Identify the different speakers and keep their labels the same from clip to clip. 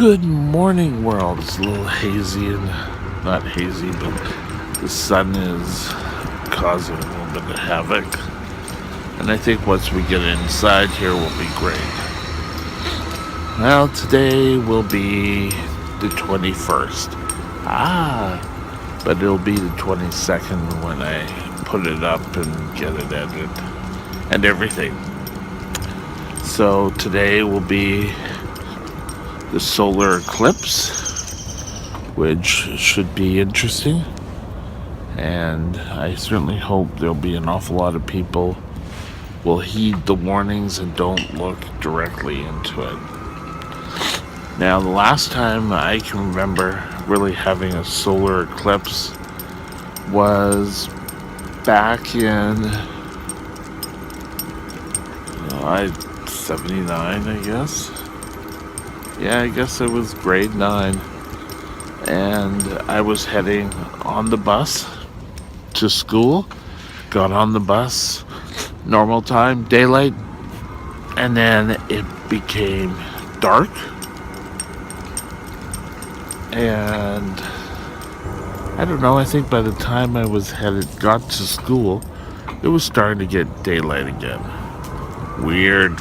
Speaker 1: Good morning, world. It's a little hazy and not hazy, but the sun is causing a little bit of havoc. And I think once we get inside here, we'll be great. Well, today will be the 21st. But it'll be the 22nd when I put it up and get it edited and everything. So today will be the solar eclipse, which should be interesting, and I certainly hope there'll be an awful lot of people will heed the warnings and don't look directly into it. Now, the last time I can remember really having a solar eclipse was back in 79, I guess. Yeah, I guess it was grade 9. And I was heading on the bus to school. Got on the bus, normal time, daylight. And then it became dark. And I don't know, I think by the time I got to school, it was starting to get daylight again. Weird.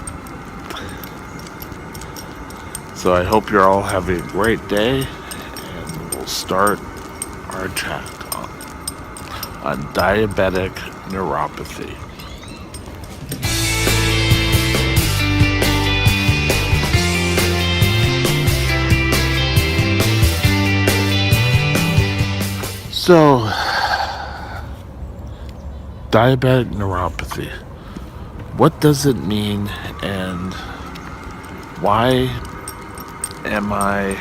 Speaker 1: So I hope you're all having a great day, and we'll start our chat on diabetic neuropathy. So, diabetic neuropathy. What does it mean, and why am I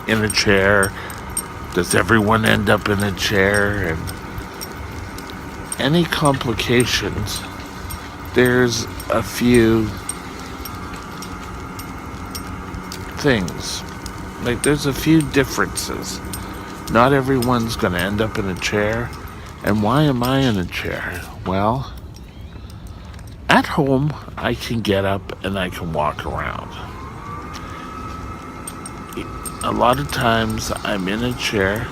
Speaker 1: in a chair? Does everyone end up in a chair? And any complications? There's a few things. Like, there's a few differences. Not everyone's going to end up in a chair. And why am I in a chair? Well, at home, I can get up and I can walk around. A lot of times I'm in a chair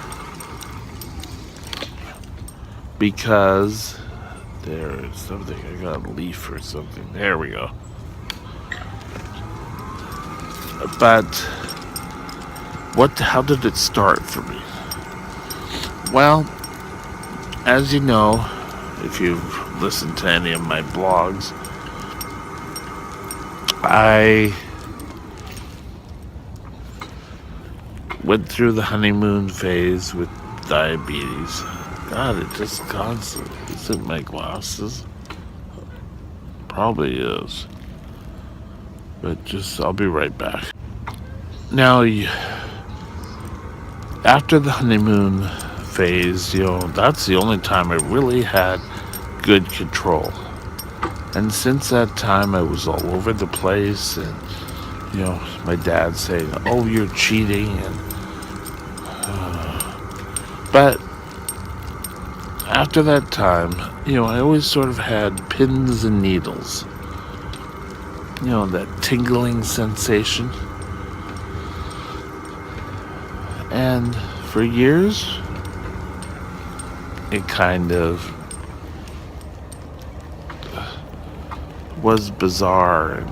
Speaker 1: because there's something, I got a leaf or something. There we go. But how did it start for me? Well, as you know, if you've listened to any of my blogs, I went through the honeymoon phase with diabetes. God, it just constantly. Is it my glasses? Probably is. But I'll be right back. Now, after the honeymoon phase, that's the only time I really had good control. And since that time, I was all over the place, and my dad saying, "Oh, you're cheating," and but after that time, I always sort of had pins and needles. That tingling sensation. And for years, it kind of was bizarre.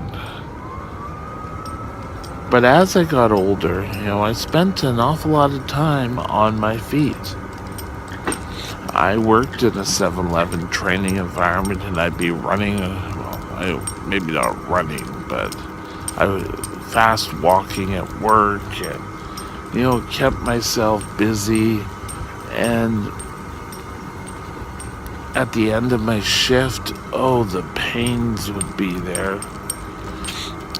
Speaker 1: But as I got older, I spent an awful lot of time on my feet. I worked in a 7-Eleven training environment, and I'd be running, maybe not running, but I was fast walking at work, and kept myself busy. And at the end of my shift, the pains would be there.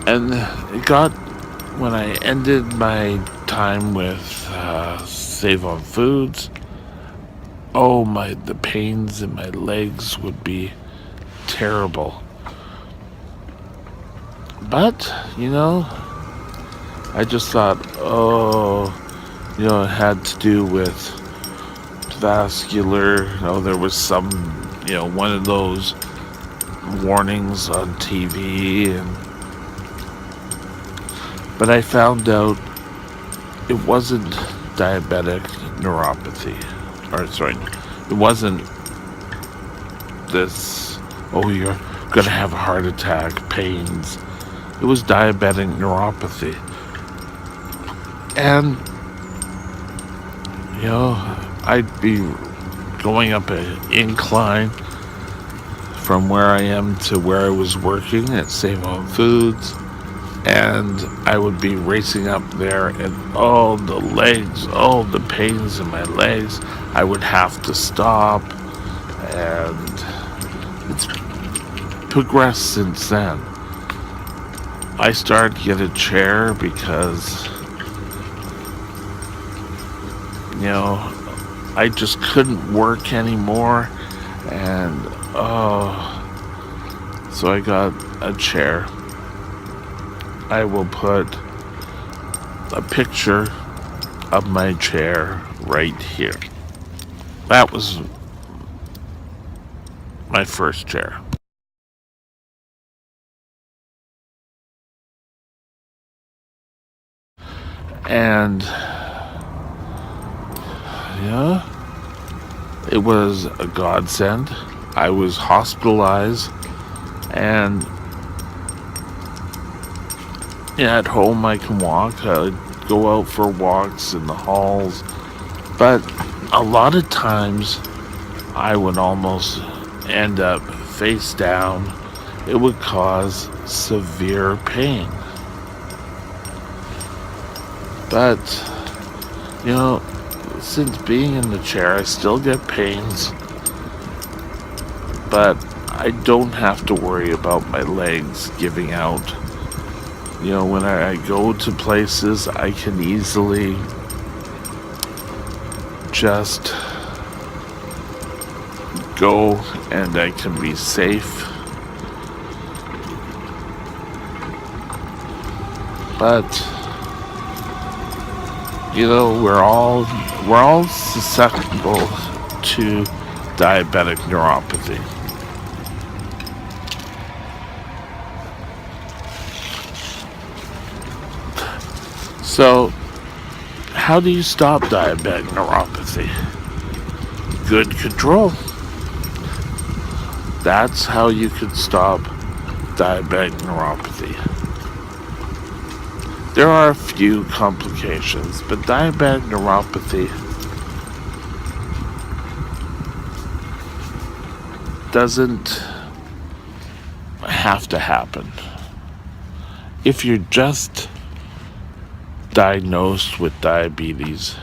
Speaker 1: And when I ended my time with Save on Foods, the pains in my legs would be terrible. But, I just thought, it had to do with vascular. There was some, one of those warnings on TV, but I found out it wasn't diabetic neuropathy. Or, sorry, it wasn't this, oh, you're gonna have a heart attack, pains. It was diabetic neuropathy. And, I'd be going up an incline from where I am to where I was working at Save On Foods, and I would be racing up there, and the pains in my legs, I would have to stop, and it's progressed since then. I started to get a chair because, I just couldn't work anymore, and so I got a chair. I will put a picture of my chair right here. That was my first chair. And it was a godsend. I was hospitalized, and at home I can walk. I'd go out for walks in the halls, but a lot of times I would almost end up face down. It would cause severe pain. But, since being in the chair, I still get pains, but I don't have to worry about my legs giving out. When I go to places, I can easily just go, and I can be safe. But we're all susceptible to diabetic neuropathy. So, how do you stop diabetic neuropathy? Good control. That's how you can stop diabetic neuropathy. There are a few complications, but diabetic neuropathy doesn't have to happen. If you're just diagnosed with diabetes,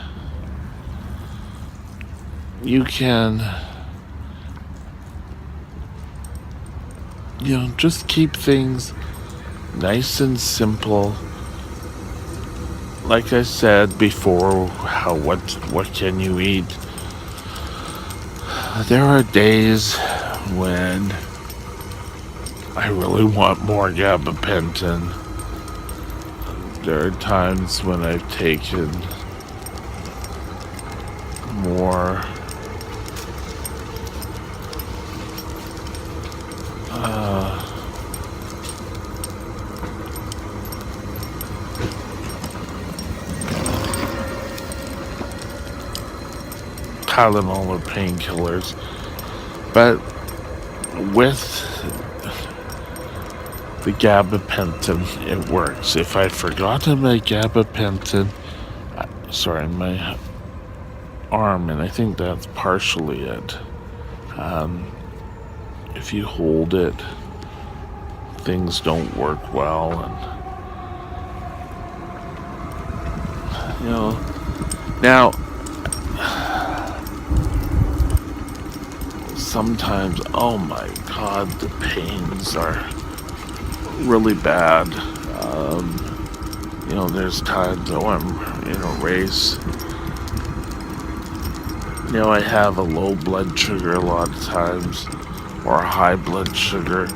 Speaker 1: you can, just keep things nice and simple. Like I said before, what can you eat? There are days when I really want more gabapentin. There are times when I've taken more Tylenol or painkillers, but with the gabapentin, it works. If I'd forgotten my gabapentin, my arm, and I think that's partially it. If you hold it, things don't work well, and now sometimes, oh my god, the pains are really bad. There's times I'm in a race. I have a low blood sugar a lot of times, or a high blood sugar,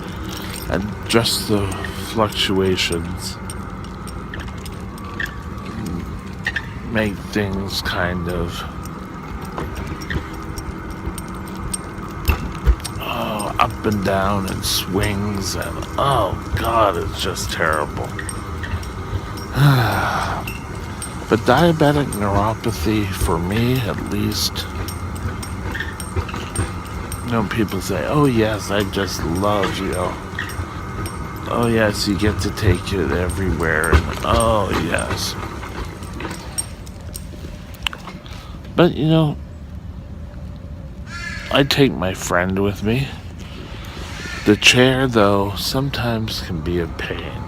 Speaker 1: and just the fluctuations make things kind of up and down and swings, and oh god, it's just terrible. But diabetic neuropathy, for me at least, people say, oh yes, I just love, oh yes, you get to take it everywhere, and oh yes. But I take my friend with me. The chair, though, sometimes can be a pain.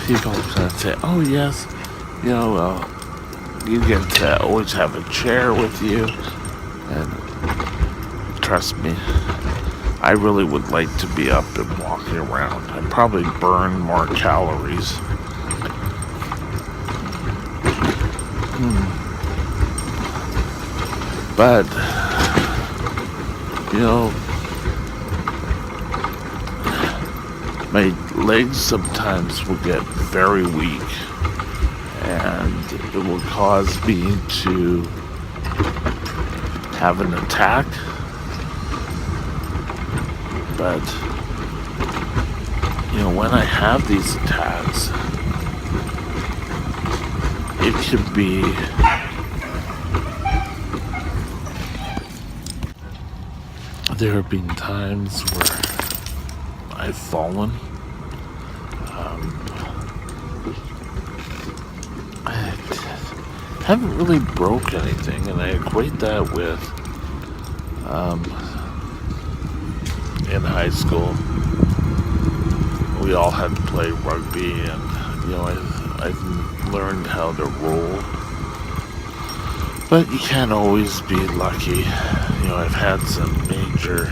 Speaker 1: People can say, oh yes, well, you get to always have a chair with you, and trust me, I really would like to be up and walking around. I'd probably burn more calories. But, my legs sometimes will get very weak, and it will cause me to have an attack. But, when I have these attacks, it could be there have been times where I've fallen. I haven't really broke anything, and I equate that with in high school we all had to play rugby, and I've learned how to roll. But you can't always be lucky. I've had some major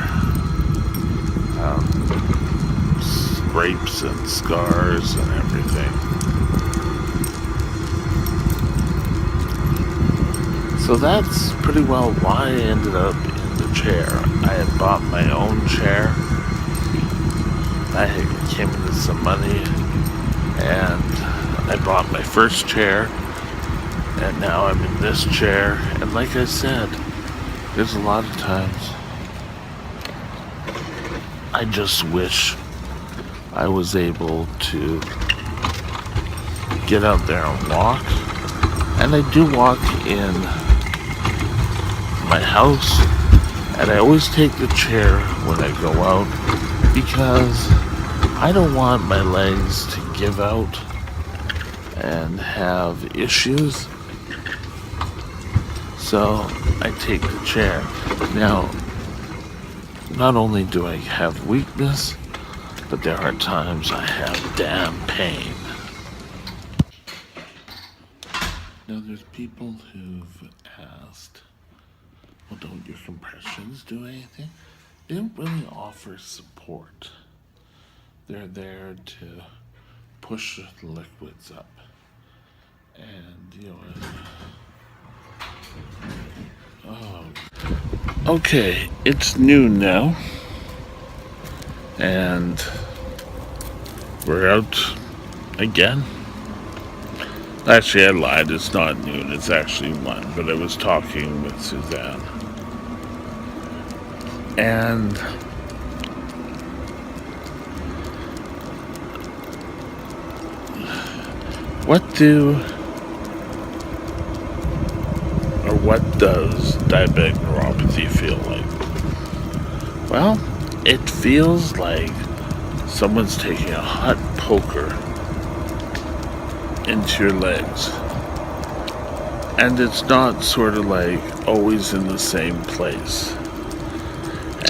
Speaker 1: scrapes and scars and everything. So that's pretty well why I ended up in the chair. I had bought my own chair. I came into some money, and I bought my first chair, and now I'm in this chair. And like I said, there's a lot of times I just wish I was able to get out there and walk. And I do walk in my house, and I always take the chair when I go out because I don't want my legs to give out and have issues. So I take the chair. Now, not only do I have weakness, but there are times I have damn pain. Now, there's people who've asked, well, don't your compressions do anything? They don't really offer support. They're there to push the liquids up. And, okay, it's noon now, and we're out again. Actually, I lied, it's not noon, it's actually 1, but I was talking with Suzanne. And what does diabetic neuropathy feel like? Well, it feels like someone's taking a hot poker into your legs. And it's not sort of like always in the same place.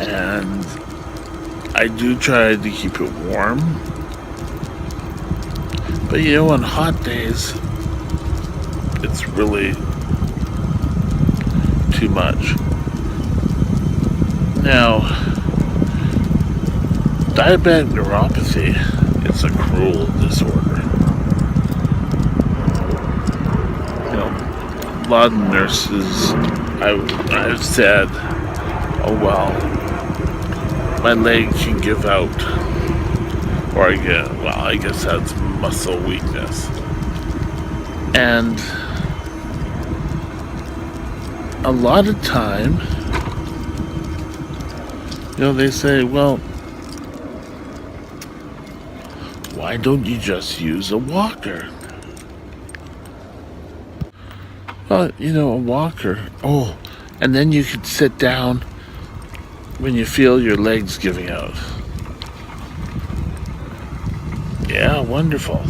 Speaker 1: And I do try to keep it warm. But on hot days, it's really too much. Now, diabetic neuropathy is a cruel disorder. A lot of nurses, I've said, oh well, my leg can give out, or I guess that's muscle weakness. And a lot of time, they say, well, why don't you just use a walker? A walker. Oh, and then you could sit down when you feel your legs giving out. Yeah, wonderful.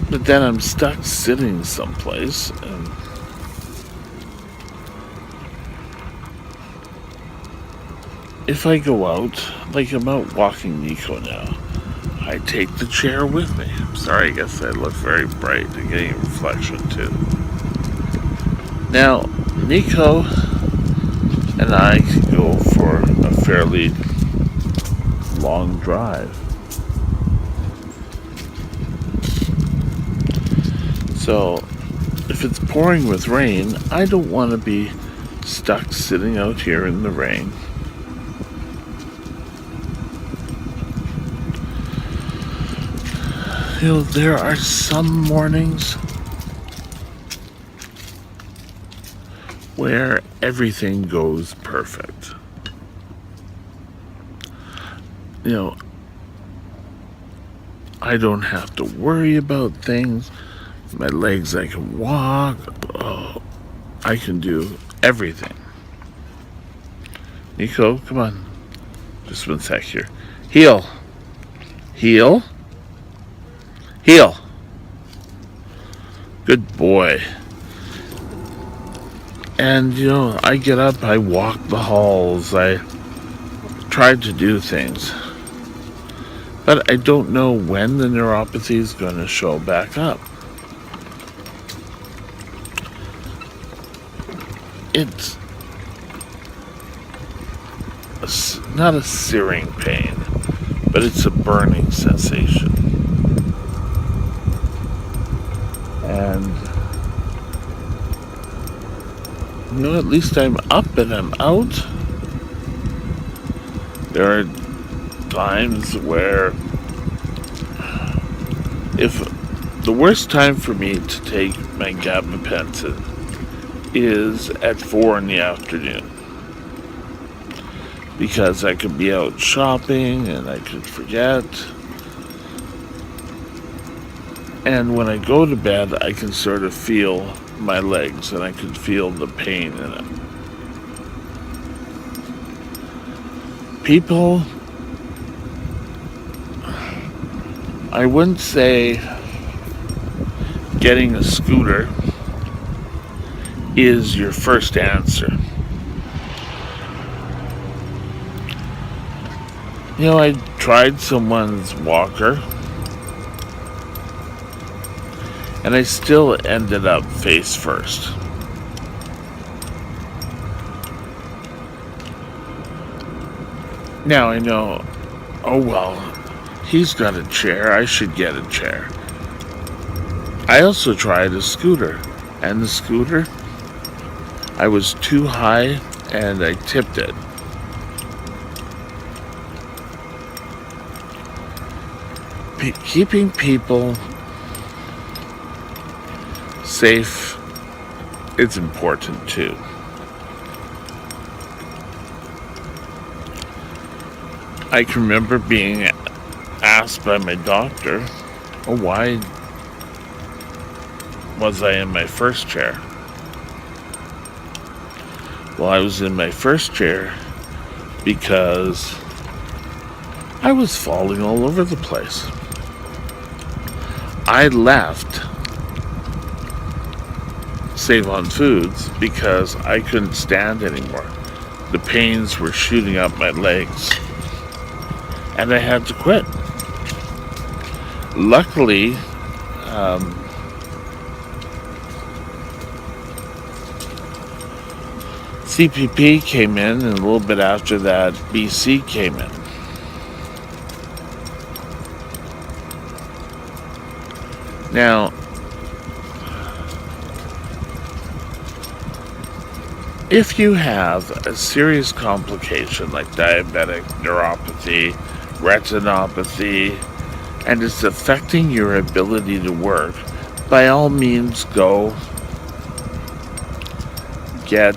Speaker 1: But then I'm stuck sitting someplace, and if I go out, like I'm out walking Nico now, I take the chair with me. I'm sorry, I guess I look very bright and getting a reflection too. Now, Nico and I can go for a fairly long drive. So, if it's pouring with rain, I don't want to be stuck sitting out here in the rain. There are some mornings where everything goes perfect. I don't have to worry about things. My legs, I can walk. Oh, I can do everything. Nico, come on. Just one sec here. Heel. Heel. Heel. Good boy. And, I get up, I walk the halls, I try to do things. But I don't know when the neuropathy is going to show back up. It's not a searing pain, but it's a burning sensation. And, at least I'm up and I'm out. There are times where if the worst time for me to take my gabapentin is at 4 in the afternoon, because I could be out shopping and I could forget. And when I go to bed, I can sort of feel my legs and I can feel the pain in it. People, I wouldn't say getting a scooter is your first answer. I tried someone's walker, and I still ended up face first. Now I know, oh well, he's got a chair, I should get a chair. I also tried a scooter, and the scooter, I was too high and I tipped it. Keeping people safe is important too. I can remember being asked by my doctor, why was I in my first chair? Well, I was in my first chair because I was falling all over the place. I left Save on Foods because I couldn't stand anymore. The pains were shooting up my legs, and I had to quit. Luckily, CPP came in, and a little bit after that, BC came in. Now, if you have a serious complication like diabetic neuropathy, retinopathy, and it's affecting your ability to work, by all means go get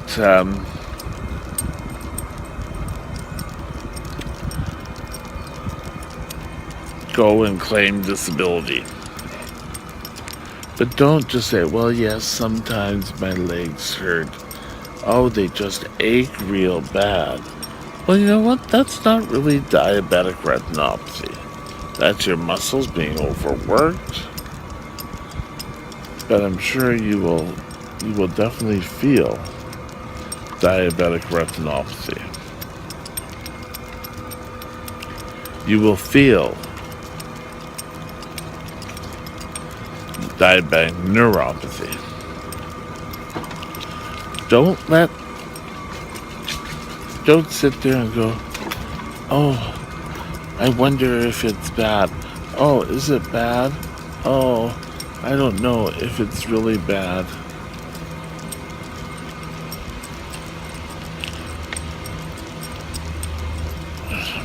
Speaker 1: go and claim disability. But don't just say, well, yes, sometimes my legs hurt. Oh, they just ache real bad. Well, you know what? That's not really diabetic retinopathy. That's your muscles being overworked. But I'm sure you will definitely feel diabetic retinopathy. You will feel diabetic neuropathy. Don't let don't sit there and go, oh, I wonder if it's bad. Oh, is it bad? Oh, I don't know if it's really bad.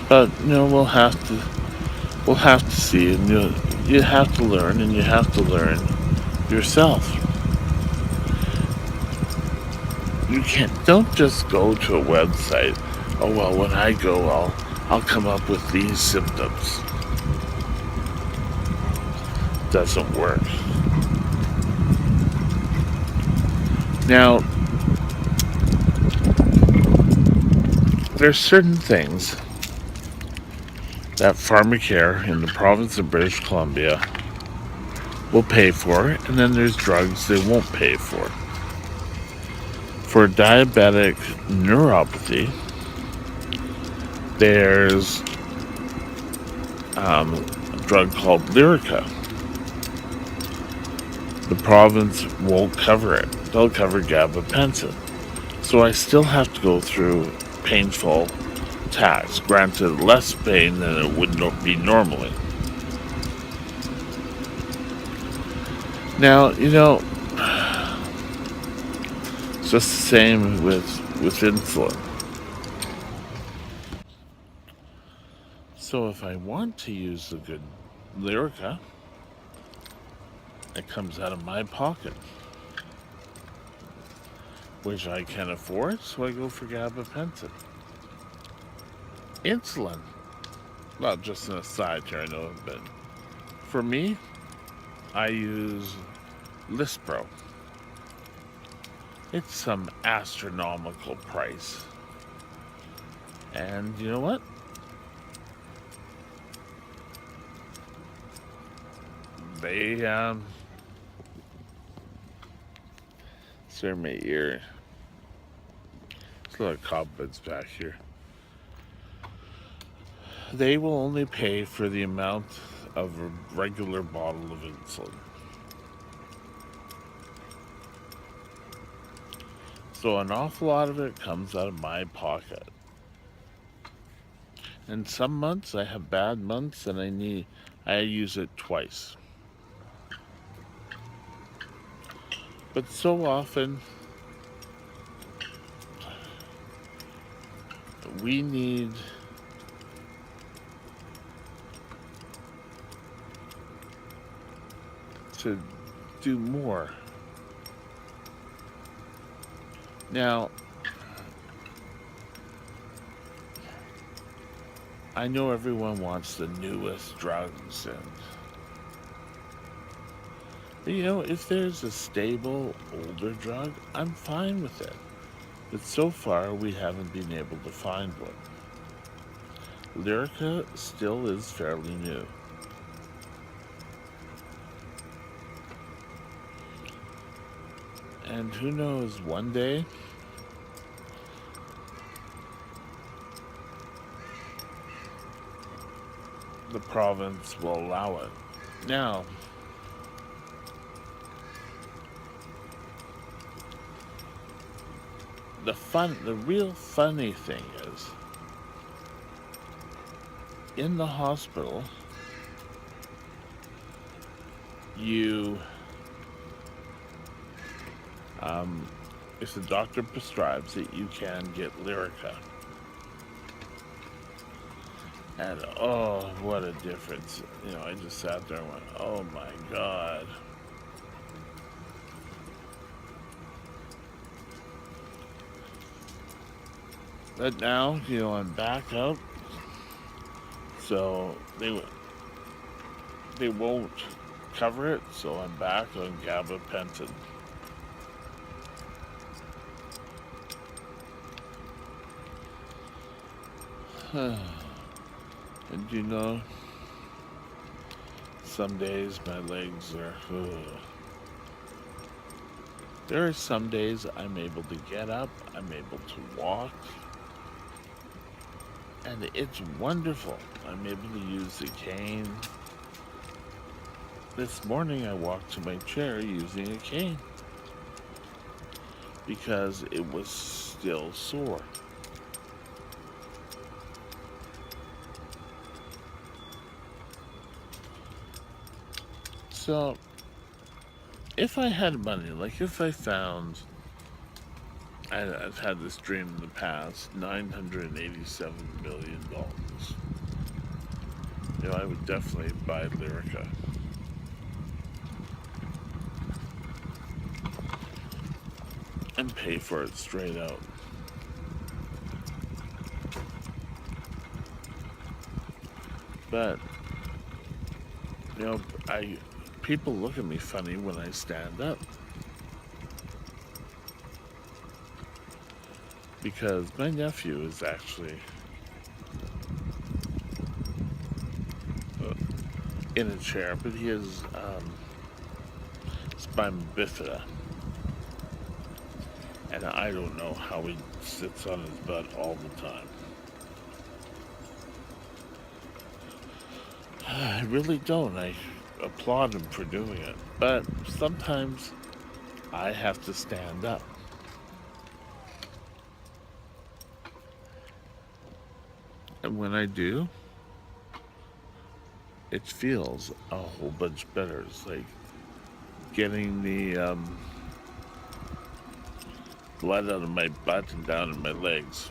Speaker 1: But we'll have to see, and you have to learn, and you have to learn yourself. You can't don't just go to a website. Oh well, when I go, I'll come up with these symptoms. Doesn't work. Now, there's certain things that pharmacare in the province of British Columbia will pay for, and then there's drugs they won't pay for. For diabetic neuropathy, there's a drug called Lyrica. The province won't cover it. They'll cover gabapentin. So I still have to go through painful tax, granted less pain than it would be normally. Now, it's just the same with insulin. So if I want to use the good Lyrica, it comes out of my pocket, which I can afford, so I go for gabapentin. Insulin, well, just an aside here, I know, but for me, I use Lispro. It's some astronomical price. And you know what? They, sorry, my ear. There's a lot of cobwebs back here. They will only pay for the amount of a regular bottle of insulin. So an awful lot of it comes out of my pocket. And some months I have bad months and I use it twice. But so often we need to do more. Now, I know everyone wants the newest drugs, and if there's a stable older drug, I'm fine with it. But so far, we haven't been able to find one. Lyrica still is fairly new. And who knows, one day the province will allow it. Now, the real funny thing is, in the hospital, you, if the doctor prescribes it, you can get Lyrica. And oh, what a difference. I just sat there and went, oh my God. But now, I'm back up. So they won't recover it, so I'm back on gabapentin. And some days my legs are. There are some days I'm able to get up, I'm able to walk, and it's wonderful. I'm able to use the cane. This morning I walked to my chair using a cane because it was still sore. So, if I had money, like if I found, I've had this dream in the past, $987 million, I would definitely buy Lyrica. And pay for it straight out. But, people look at me funny when I stand up. Because my nephew is actually in a chair, but he has spina bifida. And I don't know how he sits on his butt all the time. I really don't. I applaud him for doing it. But sometimes I have to stand up. And when I do, it feels a whole bunch better. It's like getting the blood out of my butt and down in my legs.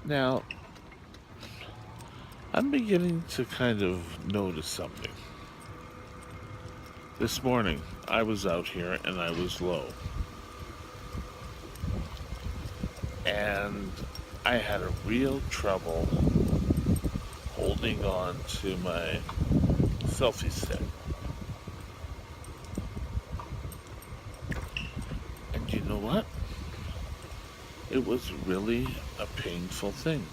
Speaker 1: Now, I'm beginning to kind of notice something. This morning, I was out here and I was low. And I had a real trouble holding on to my selfie stick. And you know what? It was really a painful thing.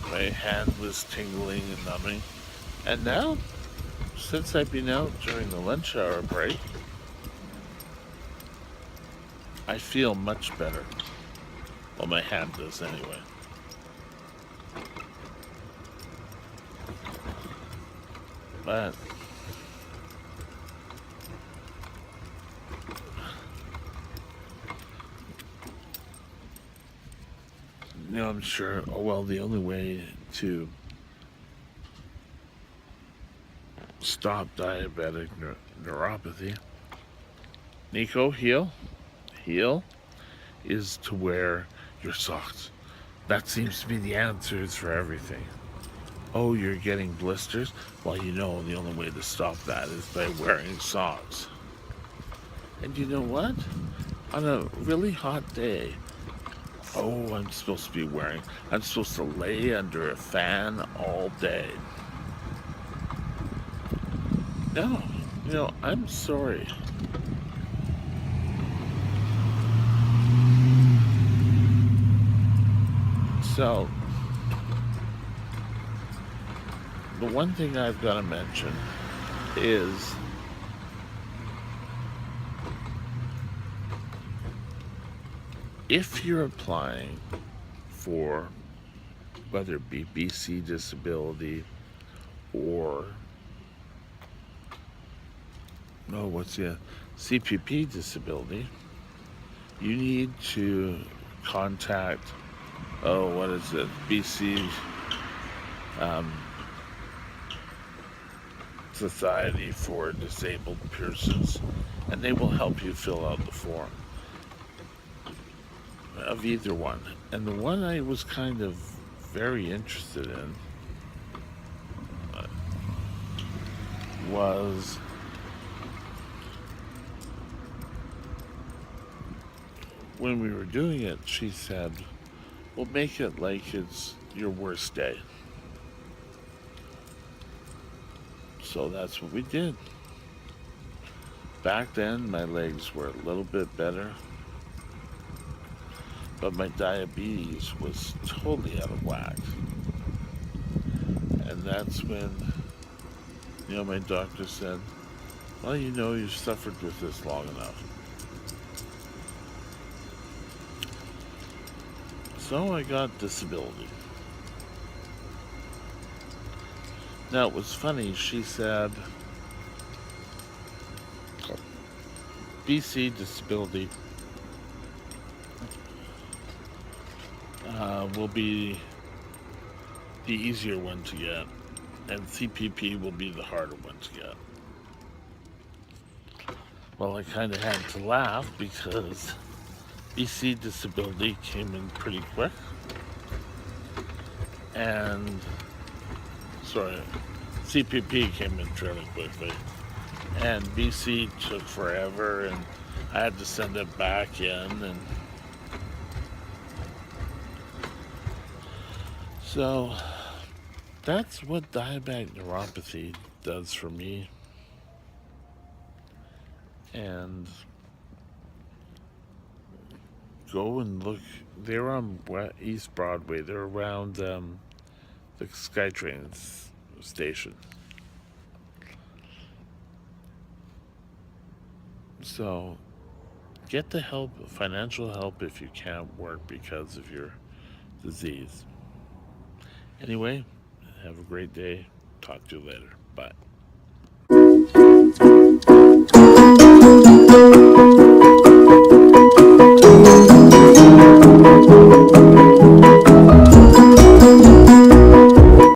Speaker 1: My hand was tingling and numbing. And now, since I've been out during the lunch hour break, I feel much better. Well, my hand does anyway. But I'm sure, the only way to stop diabetic neuropathy, Nico, heal, is to wear your socks. That seems to be the answers for everything. Oh, you're getting blisters? Well, the only way to stop that is by wearing socks. And you know what? On a really hot day, I'm supposed to lay under a fan all day. No, I'm sorry. So, the one thing I've got to mention is if you're applying for whether it be BC disability or CPP disability, you need to contact BC Society for Disabled Persons, and they will help you fill out the form of either one. And the one I was kind of very interested in when we were doing it, she said, well, make it like it's your worst day. So that's what we did. Back then, my legs were a little bit better, but my diabetes was totally out of whack. And that's when, my doctor said, well, you've suffered with this long enough. So I got disability. Now, it was funny, she said, BC disability will be the easier one to get, and CPP will be the harder one to get. Well, I kind of had to laugh because BC disability came in pretty quick, and CPP came in fairly quickly, and BC took forever, and I had to send it back in, and so that's what diabetic neuropathy does for me. And go and look. They're on East Broadway. They're around the SkyTrain station. So get the help, financial help, if you can't work because of your disease. Anyway, have a great day. Talk to you later. Bye.